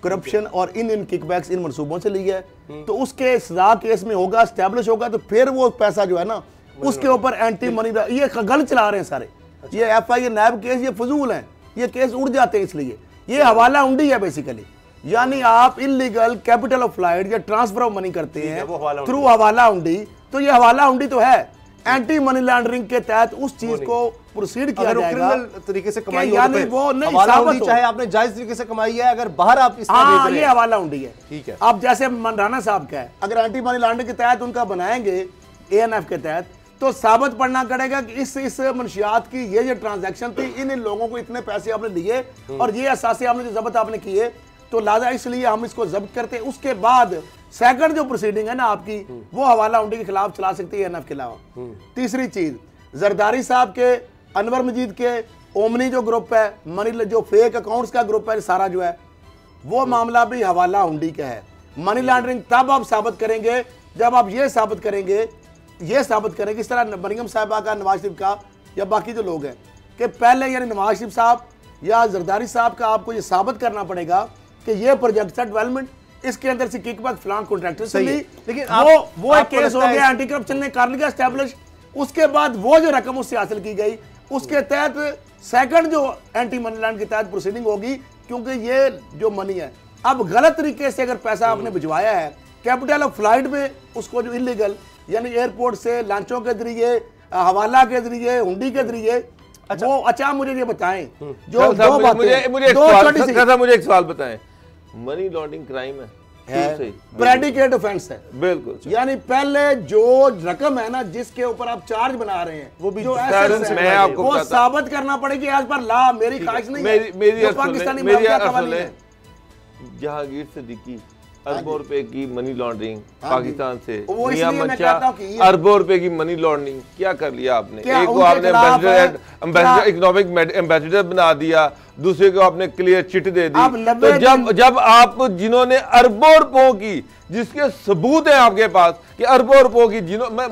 करप्शन और इन किकबैक्स इन मनसूबों से ली है, तो उसके सजा केस में होगा, एस्टैब्लिश होगा, तो फिर वो पैसा जो है ना उसके ऊपर एंटी मनी, ये गलत चला रहे हैं सारे। ये FIA नैब केस ये फजूल हैं, ये केस उड़ जाते हैं, इसलिए ये हवाला हुंडी है बेसिकली। यानी आप इलीगल कैपिटल ऑफ फ्लाइट या ट्रांसफर ऑफ मनी करते हैं थ्रू हवाला हुंडी, तो ये हवाला हुंडी तो है। एंटी मनी लॉन्ड्रिंग के तहत उस चीज को प्रोसीड किया जाएगा तरीके से कमाई हो, यानी वो नहीं साबित हो, चाहे आपने जायज तरीके से कमाई है, अगर बाहर आप इस ये हवाला हुंडी है। ठीक है। अब जैसे राना साहब का है, अगर एंटी मनी लॉन्ड्रिंग के तहत उनका बनाएंगे ANF के तहत, तो साबित पढ़ना पड़ेगा कि इस मंशियात की ये ट्रांजैक्शन थी, इन लोगों को इतने पैसे आपने दिए और ये असासे आपने जो जब्त आपने किए, तो लाजा इसलिए हम इसको जब्त करते हैं। उसके बाद सेकंड जो प्रोसीडिंग है ना आपकी, वो हवाला हुंडी के खिलाफ चला सकती है ANF के अलावा। तीसरी चीज, जरदारी साहब के, अनवर मजीद के, ओमनी जो ग्रुप है, मनी जो फेक अकाउंट्स का ग्रुप है सारा जो है, वो मामला भी हवाला हुंडी का है। मनी लॉन्ड्रिंग तब आप साबित करेंगे जब आप ये साबित करेंगे इस तरह मरियम साहिबा का, नवाज शरीफ का या बाकी जो लोग हैं, कि पहले यानी नवाज शरीफ साहब या जरदारी साहब का आपको ये साबित करना पड़ेगा कि ये प्रोजेक्ट था डेवलपमेंट, इसके अंदर से किकबैक फलां कॉन्ट्रैक्टर से ली, लेकिन वो एक केस हो गया, एंटी करप्शन ने कर लिया एस्टैब्लिश। उसके बाद वो जो रकम उससे हासिल की गई उसके तहत सेकंड जो एंटी मनी लॉन्ड्रिंग के तहत प्रोसीडिंग होगी, क्योंकि ये जो मनी है अब गलत तरीके से अगर पैसा आपने भिजवाया है कैपिटल ऑफ फ्लाइट में, उसको जो इलीगल यानी एयरपोर्ट से लांचों के जरिए, हवाला के जरिए, हुंडी के जरिए, वो अच्छा मुझे ये बताएं जो दो बातें, मुझे एक सवाल बताएं, मनी लॉन्ड्रिंग क्राइम है? प्रेडिकेट ऑफेंस है, बिल्कुल। यानी पहले जो रकम है ना जिसके ऊपर आप चार्ज बना रहे हैं वो भी जो मैं आपको वो साबित करना पड़ेगी एज पर लॉ। मेरी ख्वाहिश नहीं है, मेरी पाकिस्तानी जहांगीर सिद्दीकी अरबों रुपए की मनी लॉन्ड्रिंग पाकिस्तान से, वो मियां इसलिए मैं मंशा कहता हूं कि ये- अरबों रुपए की मनी लॉन्ड्रिंग क्या कर लिया आपने? क्या एक को उनके आपने खिलाफ एम्बेसडर इकोनॉमिक एम्बेसडर बना दिया, दूसरे को आपने क्लियर चिट दे दी। अब 90 तो जब आप जिन्होंने अरबों रुपयों की, जिसके सबूत है आपके पास कि अरबों रुपयों की,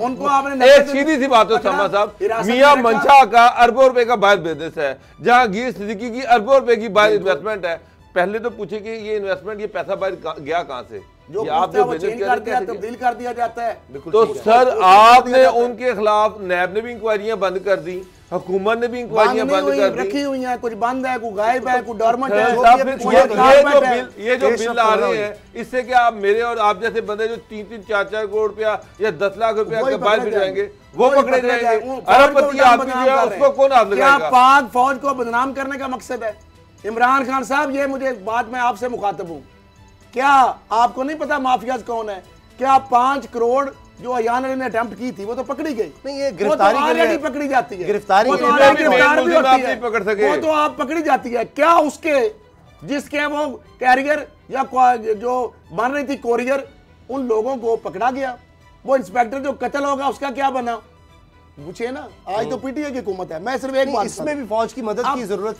उनको आपने एक सीधी सी बात है सामा साहब, मियां मंशा का अरबों रुपए का बाहर बिजनेस है, जहांगीर सिद्दीकी की अरबों रुपए की बाहर इन्वेस्टमेंट है। पहले तो पूछे कि ये इन्वेस्टमेंट, ये पैसा बाहर गया कहां से? जो आप जो चेंज कर दिया, तब्दील कर दिया जाता है। तो सर आपने उनके खिलाफ नैब ने भी इंक्वायरियां बंद कर दी, हुकूमत ने भी इंक्वायरियां बंद कर दी, रखी हुई हैं, कुछ बंद है, कुछ गायब है, कुछ डॉर्मेंट है। ये जो बिल आ रहे हैं, इससे क्या आप मेरे और आप जैसे बंदे जो 3-3, 4-4 करोड़ रुपया या 10 लाख रुपया बाहर भी जाएंगे, वो पकड़े जाएंगे। अरबपति आदमी जो है उसको कौन हाथ लगाएगा? पाक फौज को बदनाम करने का मकसद है इमरान खान साहब। ये मुझे बात में आपसे मुखातब हूं, क्या आपको नहीं पता माफियाज कौन है? क्या 5 करोड़ जो अयान अली ने अटेम्प्ट की थी वो तो पकड़ी गई नहीं, ये गिरफ्तारी के लिए पकड़ी जाती है, गिरफ्तारी वो के तो लिए गिरफ्तार भी होती है, पकड़ सके, वो तो आप पकड़ी जाती है। क्या उसके जिसके वो कैरियर या जो बन रही थी कोरियर, उन लोगों को पकड़ा गया? वो इंस्पेक्टर जो कत्ल होगा उसका क्या बना? पूछिए ना। आज तो पीटीए की हुकूमत है। मैं सिर्फ एक बात, इसमें भी फौज की मदद की जरूरत,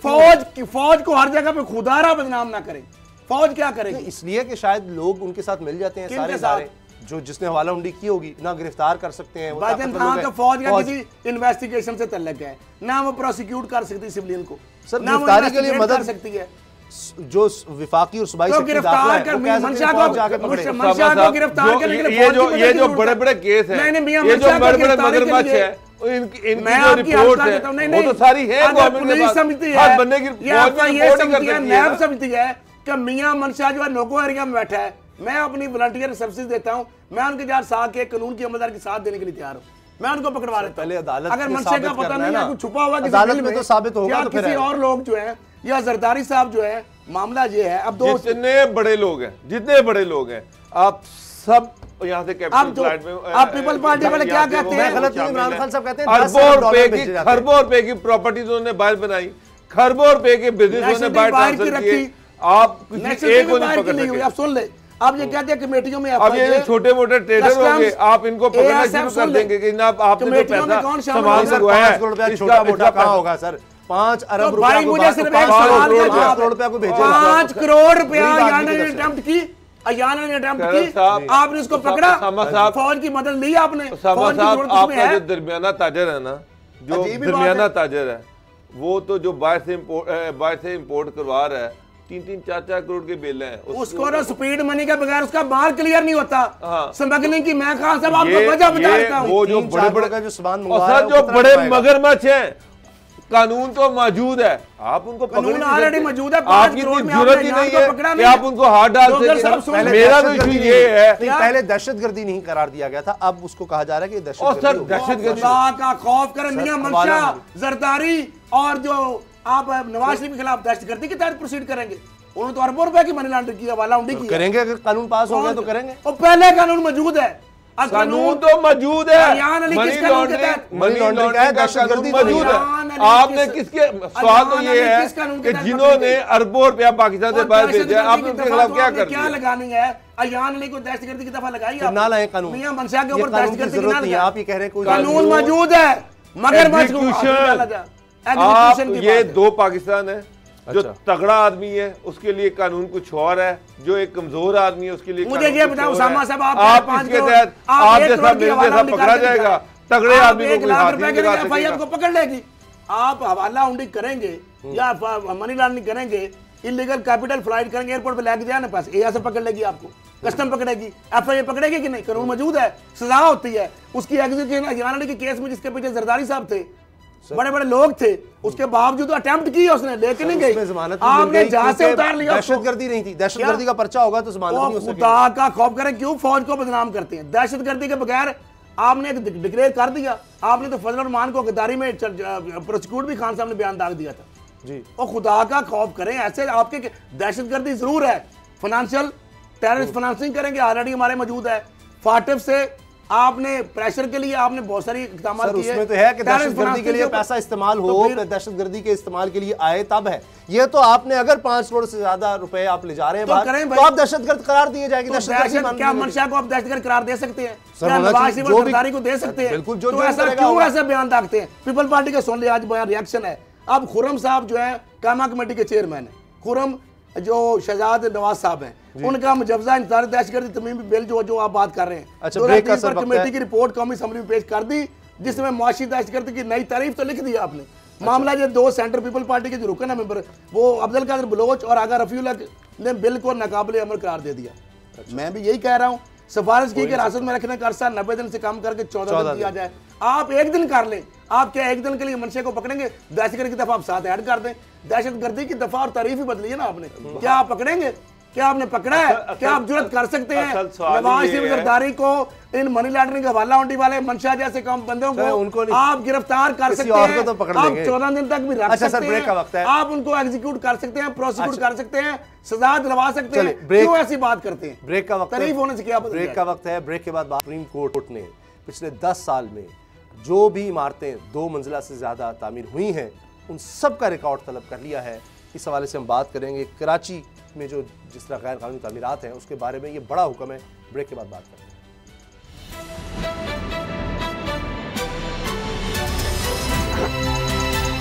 फौज को हर जगह पे खुदारा बदनाम ना करें। फौज क्या करेगी? इसलिए कि शायद लोग उनके साथ मिल जाते हैं, सारे सारे जो जिसने हवाला हुंडी की होगी ना गिरफ्तार कर सकते हैं। तो फौज का किसी इन्वेस्टिगेशन से तल्लुक है ना, वो प्रोसिक्यूट कर सकती सिविलियन को, सर गिरफ्तारी के लिए मदद सकती है। जो विफाकी और सूबाई तो गिरफ्तार कर मंशा को गिरफ्तार करने के लिए ये जो बड़े बड़े केस है, ये जो बड़े बड़े मगरमच्छ है, इनकी जो रिपोर्ट है वो तो सारी है गवर्नमेंट के पास। समझती हर बंदे की ये समझती है, नैब समझती है कि मियां मंशा जो है नोगो एरिया में बैठा है, मैं अपनी वॉलंटियर सर्विसेज देता हूं, मैं उनके साथ के कानून की अमलदारी के साथ देने के लिए तैयार हूं, मैं उनको पकड़वा लेता हूं। पहले अदालत अगर मंशे का पता नहीं है, कुछ छुपा हुआ अदालत में तो साबित होगा, तो फिर किसी और लोग जो है या जरदारी साहब जो है, मामला ये है। अब जितने बड़े लोग हैं, जितने बड़े लोग हैं, आप सब यहाँ से कैपिटल फ्लैट में, आप पीपल पार्टी वाले क्या कहते हैं? गलत नहीं, इमरान खान साहब कहते हैं खरबों रुपए की प्रॉपर्टीज उन्होंने बाहर बनाई, खरबों रुपए के बिजनेस उन्होंने बाहर ट्रांसफर किए। आप किसी एक को नहीं पकड़ सके। आप सुन ले, आप ये कहते हैं कमेटियों में अब ये छोटे मोटे ट्रेडर होंगे, आप इनको पकड़ना शुरू कर देंगे कि ना आपने जो पैसा सामान मंगवाया है, 5 करोड़ रुपया छोटा मोटा कहाँ होगा सर? 5 अरब रुपया भाई मुझे सिर्फ एक सवाल का जवाब, 5 करोड़ रुपया को भेजे, 5 करोड़ रुपया अयान ने अटेम्प्ट की, अयान ने अटेम्प्ट की, आपने उसको पकड़ा, फौज की मदद ली आपने। फौज की जरूरत उसमें है। जो दरमियाना ताजर है ना, जो दरमियाना ताजर है, वो तो जो बाहर से इंपोर्ट करवा रहा है, 3-3, 4-4 करोड़ के बिल हैं, उसको ना स्पीड मनी के बगैर उसका माल क्लियर नहीं होता। स्मगलिंग की मैं खान साहब आपको वजह बता देता हूं। वो जो बड़े बड़े का जो सामान और सर जो बड़े मगरमच्छ हैं, कानून तो मौजूद है, आप उनको कानून ऑलरेडी मौजूद है। आपकी जरूरत ही नहीं है कि आप उनको हाथ डाल सकें। मेरा तो इशू ये है, पहले दहशतगर्दी नहीं करार दिया गया था, अब उसको कहा जा रहा है कि दहशतगर्दी का खौफ करें। मियां मंशा, जरदारी और जो आप नवाज शरीफ के खिलाफ दहशतगर्दी के तहत प्रोसीड करेंगे। उन्होंने तो अरबों रुपए की मनी लॉन्ड्रिंग की, हवाला हुंडी की। करेंगे, अगर कानून पास हो गया तो करेंगे। और पहले कानून मौजूद है, कानून तो मौजूद है, मनी लॉन्ड्रिंग का दहशतगर्दी मौजूद है। आपने किसके, सवाल तो ये है कि जिन्होंने अरबों रुपया पाकिस्तान से बाहर भेजा, आपने उनके खिलाफ क्या कर क्या लगानी है? अयान अली को दहशतगर्दी की दफा लगाई आप ना लाए कानून। मियां मंशा के ऊपर दहशतगर्दी की ना लगाई। आप ये कह रहे हैं कानून मौजूद है, मगर आप ये 2 पाकिस्तान है। जो तगड़ा आदमी है उसके लिए कानून कुछ और है, जो एक कमजोर आदमी है उसके लिए मुझे ये बताओ सामा साहब, आप इसके तहत आप जैसा मेरे जैसा पकड़ा जाएगा, तगड़े आदमी को 1 लाख रुपए के एफआईआर को पकड़ लेगी। आप हवाला हुंडी करेंगे या मनी लॉन्ड्रिंग करेंगे इलीगल कैपिटल फ्लाइट करेंगे, एयरपोर्ट पे लेके जाए ना पास, एआईए पकड़ लेगी आपको, कस्टम पकड़ेगी, एफआईए पकड़ेगी कि नहीं, कानून मौजूद है, सजा होती है उसकी। एग्जीक्यूशन हरियाणा के केस में जिसके पीछे जरदारी साहब थे, बड़े बड़े लोग थे, उसके बावजूद अटेम्प्ट की उसने, लेकिन नहीं गई, आपने जहाज से उतार लिया। दहशतगर्दी नहीं थी, दहशतगर्दी का पर्चा होगा तो जमानत नहीं हो सकेगी। खुदा का खौफ करें, क्यों फौज को बदनाम करते हैं? दहशतगर्दी के बगैर आपने एक डिक्लेयर कर दिया, आपने तो फजल रहमान को गद्दारी में प्रोसिक्यूट भी खान साहब ने बयान दाग दिया था जी। और खुदा का खौफ करें, ऐसे आपके दहशतगर्दी जरूर है, फाइनेंशियल टेररिस्ट फाइनेंसिंग करेंगे, ऑलरेडी हमारे मौजूद है। फाटिफ से आपने प्रेशर के लिए आपने बहुत सारी इकदाम किए, उसमें तो है कि दहशतगर्दी के लिए पैसा इस्तेमाल हो, दहशतगर्दी के इस्तेमाल के लिए आए तब है ये। तो आपने अगर 5 करोड़ से ज्यादा रुपए आप ले जा रहे हैं तो आप दहशतगर्द करार दिए जाएगी। क्या मंशा को आप दहशतगर्द करार दे सकते हैं? क्या नवाज शरीफ गद्दारी को दे सकते हैं? बिल्कुल, जो ऐसा क्यों ऐसे बयान दागते हैं? पीपल पार्टी के सुन ले, आज बयान रिएक्शन है। अब खुर्रम साहब जो है कामा कमेटी के चेयरमैन है, खुर्रम जो शहजाद नवाज साहब हैं, उनका मुजवजा इंतजार दहशतगर्दी तमीमी बिल जो आप बात कर रहे हैं, अच्छा, कमेटी की रिपोर्ट कौमी असम्बली में पेश कर दी, जिसमें मुआशी दहशतगर्दी की नई तारीफ तो लिख दी आपने। मामला ये 2 सेंट्रल पीपल पार्टी के जो रुकन है मेंबर, वो अब्दुल कादिर बलोच और आगा रफीउल हक ने बिल को नाकाबिले अमल करार दे दिया। मैं भी यही कह रहा हूँ, सिफारिश की कि हिरासत में रखने का अरसा 90 दिन से कम करके 14 दिन दिया जाए। आप एक दिन कर लें, आप क्या एक दिन के लिए मंशे को पकड़ेंगे? दहशतगर्दी की दफा आप 7 ऐड कर दें, दहशतगर्दी की दफा और तारीफ ही बदली है ना आपने। क्या आप पकड़ेंगे? क्या आपने पकड़ा है? क्या आप जुर्रत कर सकते हैं नवाज शरीफ जरदारी को, इन मनी लॉन्ड्रिंग हवाला उंडी वाले मंशा जैसे कम बंदों को आप गिरफ्तार कर सकते हैं, तो आप 14 दिन तक भी रख सकते हैं, आप उनको एग्जीक्यूट कर सकते हैं, प्रोसिक्यूट कर सकते हैं, सजा दिलवा सकते हैं। क्यों ऐसी बात करते हैं? ब्रेक का वक्त, तारीफ होने से क्या? ब्रेक का वक्त है। ब्रेक के बाद सुप्रीम कोर्ट ने पिछले 10 साल में जो भी इमारतें 2 मंजिला से ज्यादा तामीर हुई हैं, उन सब का रिकॉर्ड तलब कर लिया है। इस हवाले से हम बात करेंगे। कराची में जो जिस तरह गैर कानूनी तामीरात हैं उसके बारे में, ये बड़ा हुक्म है। ब्रेक के बाद बात करते हैं।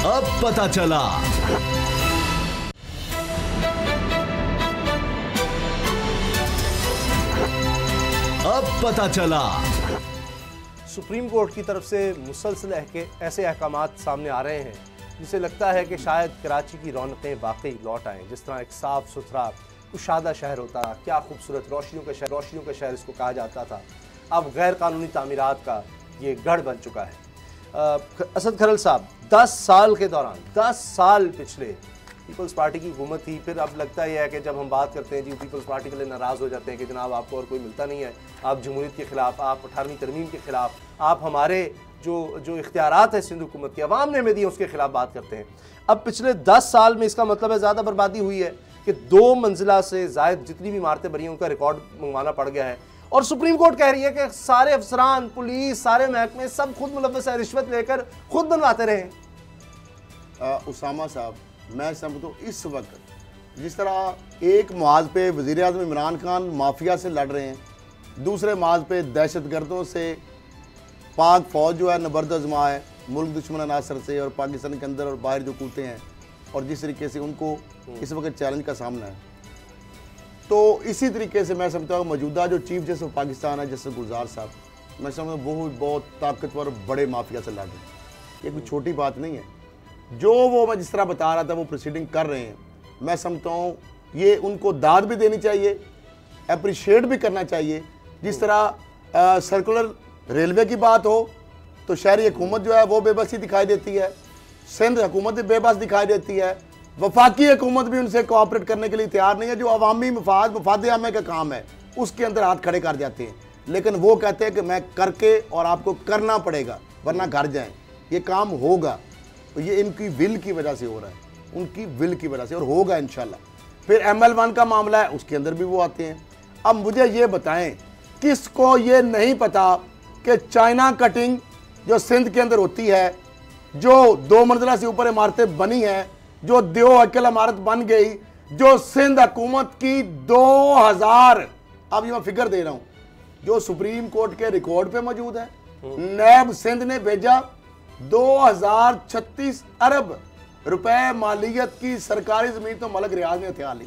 अब पता चला। अब पता चला। सुप्रीम कोर्ट की तरफ से मुसलसल ऐसे अहकामात सामने आ रहे हैं जिसे लगता है कि शायद कराची की रौनकें वाकई लौट आएँ। जिस तरह एक साफ़ सुथरा कुशादा शहर होता, क्या खूबसूरत रोशनियों का शहर इसको कहा जाता था, अब गैर कानूनी तामीरात का ये गढ़ बन चुका है। असद खरल साहब, 10 साल के दौरान, 10 साल पिछले पीपल्स पार्टी की हुकूमत थी, फिर अब लगता यह है कि जब हम बात करते हैं जी पीपल्स पार्टी वाले नाराज़ हो जाते हैं कि जनाब आपको और कोई मिलता नहीं है, आप जमहूरियत के ख़िलाफ़, आप 18वीं तरमीम के ख़िलाफ़, आप हमारे जो इख्तियारात है सिंध हुकूमत की अवाम ने हमें दी उसके खिलाफ बात करते हैं। अब पिछले 10 साल में इसका मतलब है ज़्यादा बर्बादी हुई है कि 2 मंजिला से ज़ायद जितनी भी इमारतें बनी हैं उनका रिकॉर्ड मंगवाना पड़ गया है। और सुप्रीम कोर्ट कह रही है कि सारे अफसरान, पुलिस, सारे महकमे सब खुद मुलव्वस है, रिश्वत लेकर खुद बनवाते रहे। उसामा साहब, मैं समझता हूँ इस वक्त जिस तरह एक मुआज पे वज़ीर आज़म इमरान खान माफिया से लड़ रहे हैं, दूसरे मुआज पे दहशतगर्दों से पाक फौज जो है नबर्द आजमा है, मुल्क दुश्मन अनासर से और पाकिस्तान के अंदर और बाहर जो कूदते हैं, और जिस तरीके से उनको इस वक्त चैलेंज का सामना है, तो इसी तरीके से मैं समझता हूँ मौजूदा जो चीफ जस्टिस ऑफ पाकिस्तान है जस्टिस गुलजार साहब, मैं समझता हूँ वो बहुत ताकतवर बड़े माफिया से लड़ रहे हैं। ये कोई छोटी बात नहीं है। जो वो मैं जिस तरह बता रहा था वो प्रोसीडिंग कर रहे हैं, मैं समझता हूँ ये उनको दाद भी देनी चाहिए, अप्रिशिएट भी करना चाहिए। जिस तरह सर्कुलर रेलवे की बात हो तो शहरी हुकूमत जो है वो बेबसी दिखाई देती है, सिंध हुकूमत भी बेबस दिखाई देती है, वफाकी हुकूमत भी उनसे कोऑपरेट करने के लिए तैयार नहीं है। जो अवामी मफाद आमे का काम है उसके अंदर हाथ खड़े कर जाते हैं, लेकिन वो कहते हैं कि मैं करके और आपको करना पड़ेगा वरना घर जाएं, ये काम होगा। तो ये इनकी विल की वजह से हो रहा है, उनकी विल की वजह से, और होगा इंशाल्लाह। फिर ML1 का मामला है, उसके अंदर भी वो आते हैं। अब मुझे ये बताएं, किसको ये नहीं पता कि चाइना कटिंग जो सिंध के अंदर होती है, जो 2 मंजिला से ऊपर इमारतें बनी हैं, जो 2 अकेला इमारत बन गई, जो सिंध हुकूमत की 2000, अब ये मैं फिगर दे रहा हूं, जो सुप्रीम कोर्ट के रिकॉर्ड पे मौजूद है, नैब सिंध ने भेजा 2036 अरब रुपए मालियत की सरकारी जमीन तो मलक रियाज ने हथियार ली,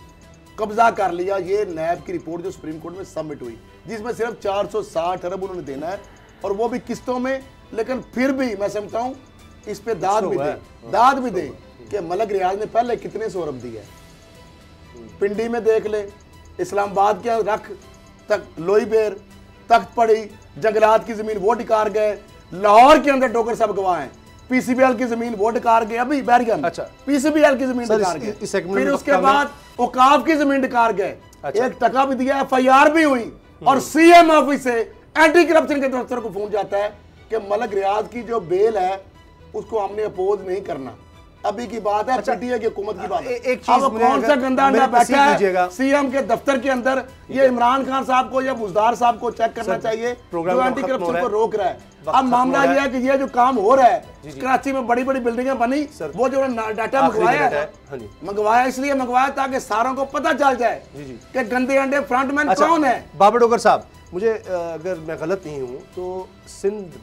कब्जा कर लिया। ये नैब की रिपोर्ट जो सुप्रीम कोर्ट में सबमिट हुई, जिसमें सिर्फ 460 अरब उन्होंने देना है, और वो भी किस्तों में। लेकिन फिर भी मैं समझता हूँ इस पे दाद भी दें कि मलक रियाज ने पहले कितने 100 अरब दिया है। पिंडी में देख ले, इस्लामाबाद के रख तक लोई बेर, तख्त पड़ी, जंगलात की जमीन वो डिकार गए, लाहौर के अंदर डोगर साहब गवाह हैं, पीसीबीएल की जमीन वो डिकार गए, अभी बैरियन अच्छा पीसीबीएल की जमीन डिकार गए, फिर उसके बाद औकाफ की जमीन डिकार गए, एक टका भी दिया, FIR भी हुई, और CM ऑफिस से एंटी करप्शन के दफ्तर को फोन जाता है कि मलक रियाज की जो बेल है उसको हमने अपोज नहीं करना। अभी की बात है, पीटीए की हुकूमत की बात है। एक चीज कौन सा गंदा अंडा बैठा है सीएम के दफ्तर के अंदर, ये इमरान खान साहब को या बुजदार साहब को चेक करना चाहिए जो एंटी करप्शन को रोक रहा है। अब मामला ये है कि ये जो काम हो रहा है, कराची में बड़ी बड़ी बिल्डिंगें बनी, वो जो डाटा मंगवाया इसलिए मंगवाया ताकि सारों को पता चल जाए कि गंदे अंडे फ्रंटमैन कौन है। बाबर डोगर साहब, मुझे अगर मैं गलत नहीं हूँ तो सिंध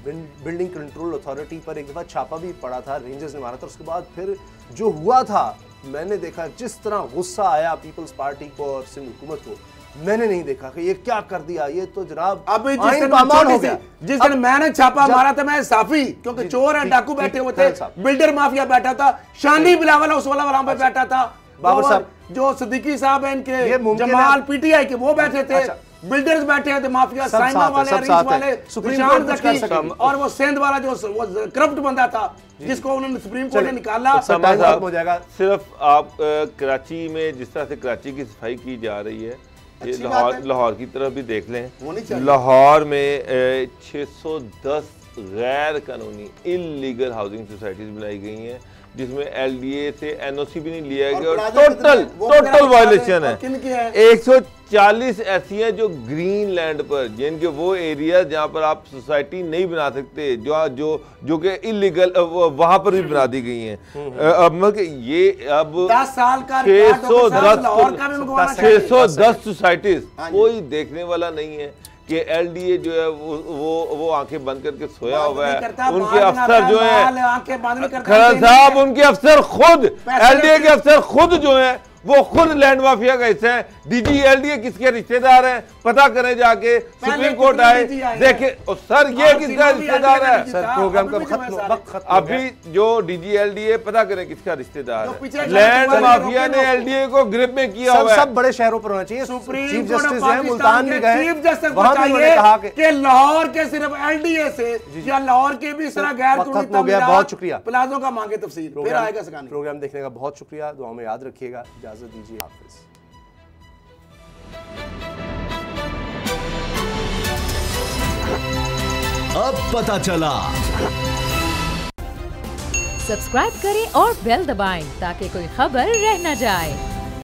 बिल्डिंग कंट्रोल अथॉरिटी पर एक दफ़ा छापा भी पड़ा था, रेंजर्स ने मारा था, उसके बाद फिर जो हुआ था मैंने देखा, जिस तरह गुस्सा आया पीपल्स पार्टी को और सिंध हुकूमत को, मैंने नहीं देखा कि ये क्या कर दिया, ये तो जनाब अभी जिस दिन मैंने छापा मारा था मैं साफी, क्योंकि चोर है, डाकू बैठे हुए थे, बिल्डर माफिया बैठा था, शानी बिलावल उस वाला पे बैठा था, बाबर साहब जो सिद्दीकी साहब है इनके, जमाल PTI के वो बैठे थे, बिल्डर्स बैठे थे, माफिया साइमा वाले, रीच वाले, सुप्रीम कोर्ट और वो सेंध वाला जो वो करप्ट बंदा था जिसको उन्होंने सुप्रीम कोर्ट ने निकाला। हो जाएगा। सिर्फ आप कराची में जिस तरह से कराची की सफाई की जा रही है, ये लाहौर की तरफ भी देख लें। लाहौर में 610 गैर कानूनी इलीगल हाउसिंग सोसाइटीज बनाई गई हैं जिसमें LDA से NOC भी नहीं लिया गया और टोटल वायलेशन है। 140 ऐसी हैं जो ग्रीन लैंड पर, जिनके वो एरिया जहाँ पर आप सोसाइटी नहीं बना सकते, जो कि इलीगल वहाँ पर भी बना दी गई हैं। मतलब ये अब 10 साल का 610 सोसाइटीज, कोई देखने वाला नहीं है कि LDA जो है वो आंखें बंद करके सोया हुआ है। उनके अफसर जो है खैर साहब, उनके अफसर खुद LDA के अफसर खुद जो है वो खुद लैंड माफिया का हिस्सा है। DG LDA किसके रिश्तेदार हैं, पता करें जाके, सुप्रीम कोर्ट आए देखे। सर ये किसका रिश्तेदार है? सर प्रोग्राम का खत्म। अभी जो DG LDA पता करें किसका रिश्तेदार है। लैंड माफिया ने LDA को ग्रिप में किया हुआ है। सब बड़े शहरों पर होना चाहिए। चीफ जस्टिस है, मुल्तान भी गए, चीफ जस्टिस वहां भी उन्होंने कहा कि लाहौर के सिर्फ LDA से या लाहौर के भी इस तरह गैर कानूनी बहुत शुक्रिया प्लाजों का मांगे तफसील। फिर आएगा सकानी। प्रोग्राम देखने का बहुत शुक्रिया, दुआ में याद रखिएगा, इजाजत दीजिए, हाफिज। अब पता चला। सब्सक्राइब करें और बेल दबाएं ताकि कोई खबर रह न जाए।